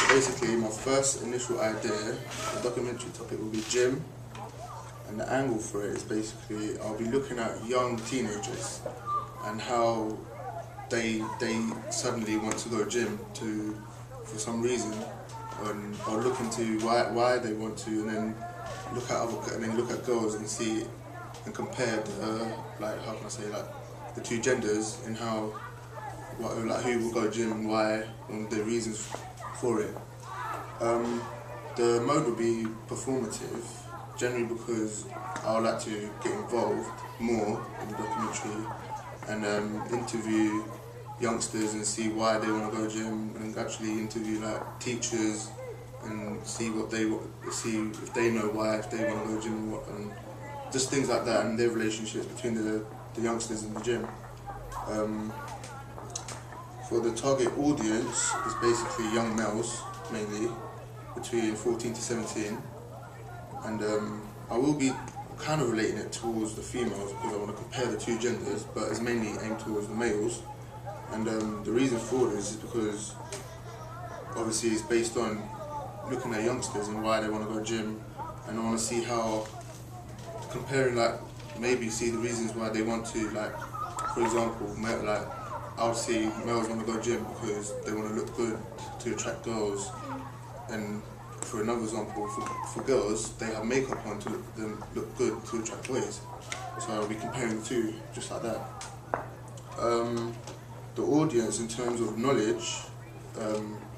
Basically, my first initial idea, the documentary topic will be gym, and the angle for it is basically I'll be looking at young teenagers and how they suddenly want to go gym for some reason, or look into why they want to, and then look at girls and see and compare like how can I say, like the two genders and how who will go gym and why and the reasons for it. The mode will be performative, generally because I would like to get involved more in the documentary and interview youngsters and see why they want to go gym, and actually interview like teachers and see if they know why, if they want to go gym and what, and just things like that, and their relationships between the youngsters in the gym. For the target audience, it's basically young males mainly, between 14 to 17, and I will be kind of relating it towards the females because I want to compare the two genders, but it's mainly aimed towards the males. And the reason for this is because obviously it's based on looking at youngsters and why they want to go gym, and I want to see how, comparing like maybe see the reasons why they want to, like for example, like I would see males want to go gym because they want to look good to attract girls, and for another example, for girls, they have makeup on to look good to attract boys. So I'll be comparing the two just like that. The audience in terms of knowledge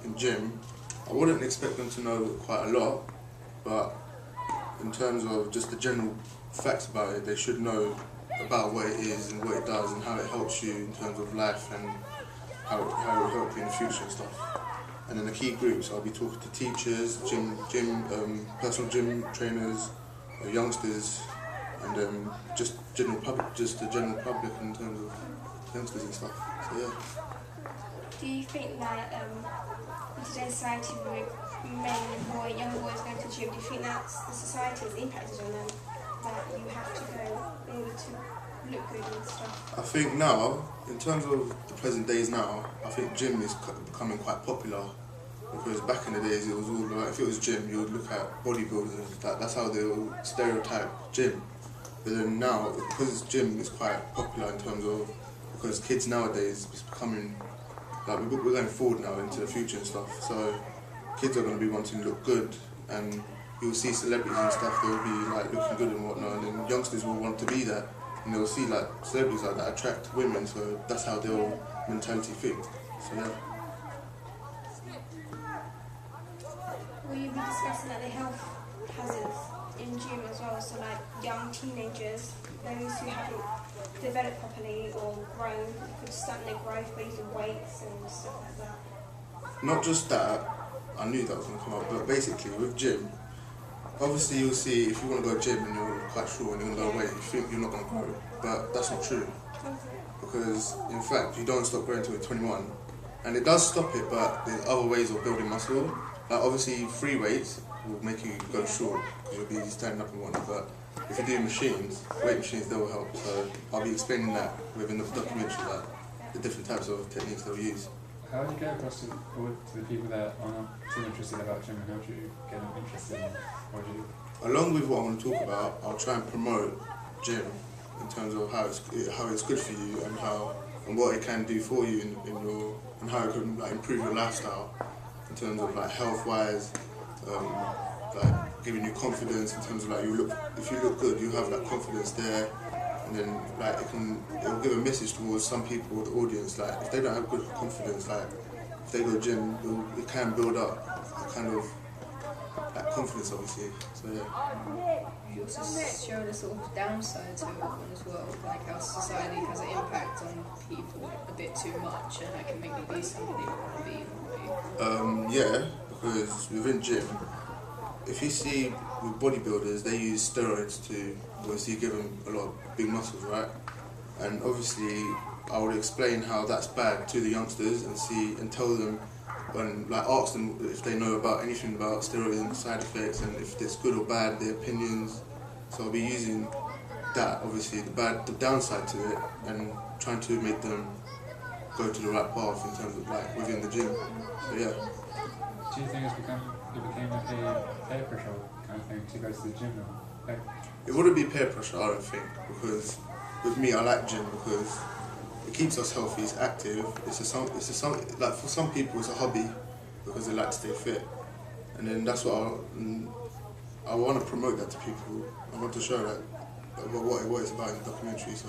in gym, I wouldn't expect them to know quite a lot, but in terms of just the general facts about it, they should know about what it is and what it does and how it helps you in terms of life and how it will help you in the future and stuff. And in the key groups, I'll be talking to teachers, personal gym trainers, youngsters, and just the general public in terms of youngsters and stuff. So yeah. Do you think that in today's society with men young boys going to gym, do you think that's the society has impacted on them, that you have to go in order to look good and stuff? I think now, in terms of the present days now, I think gym is becoming quite popular, because back in the days it was all like, if it was gym, you would look at bodybuilders, that's how they would stereotype gym. But then now, because gym is quite popular in terms of, because kids nowadays, it's becoming, like we're going forward now into the future and stuff, so kids are going to be wanting to look good, and you'll see celebrities and stuff, they'll be like looking good and whatnot, and then youngsters will want to be that, and they'll see like celebrities like that attract women, so that's how their mentality think. So yeah. Will you be discussing like the health hazards in gym as well, so like young teenagers, those who haven't developed properly or grown, could stunt their growth by using weights and stuff like that? Not just that, I knew that was going to come up, but basically with gym, obviously you'll see if you want to go gym and you're quite sure and you're going to go away, you think you're not going to grow, but that's not true. Because in fact you don't stop growing until you're 21, and it does stop it, but there's other ways of building muscle. Like obviously free weights will make you go short because you'll be standing up and whatnot, but if you do weight machines, they will help. So I'll be explaining that within the documentary, that the different types of techniques they'll use. How do you get across to the people that aren't too interested about gym, and how do you get them interested in what you do? Along with what I want to talk about, I'll try and promote gym in terms of how it's good for you and what it can do for you in your, and how it can like improve your lifestyle in terms of like health-wise, like giving you confidence in terms of like if you look good, you have that confidence there, and then like it'll give a message towards some people, the audience, like if they don't have good confidence, like if they go gym, it can build up a kind of like confidence, obviously. So yeah. You also show the sort of downside to it as well, like how society has an impact on people a bit too much, and that can make them be somebody they want to be. Yeah, because within gym, if you see with bodybuilders, they use steroids to obviously give them a lot of big muscles, right? And obviously, I would explain how that's bad to the youngsters and tell them, and like ask them if they know about anything about steroids and side effects, and if it's good or bad, their opinions. So I'll be using that, obviously the downside to it, and trying to make them go to the right path in terms of like within the gym. So yeah. Do you think it became like a peer pressure kind of thing to go to the gym now? Like, It wouldn't be peer pressure, I don't think, because with me, I like gym because it keeps us healthy, it's active. Like for some people, it's a hobby because they like to stay fit, and then that's what I want to promote that to people. I want to show that what it's about in the documentary. So.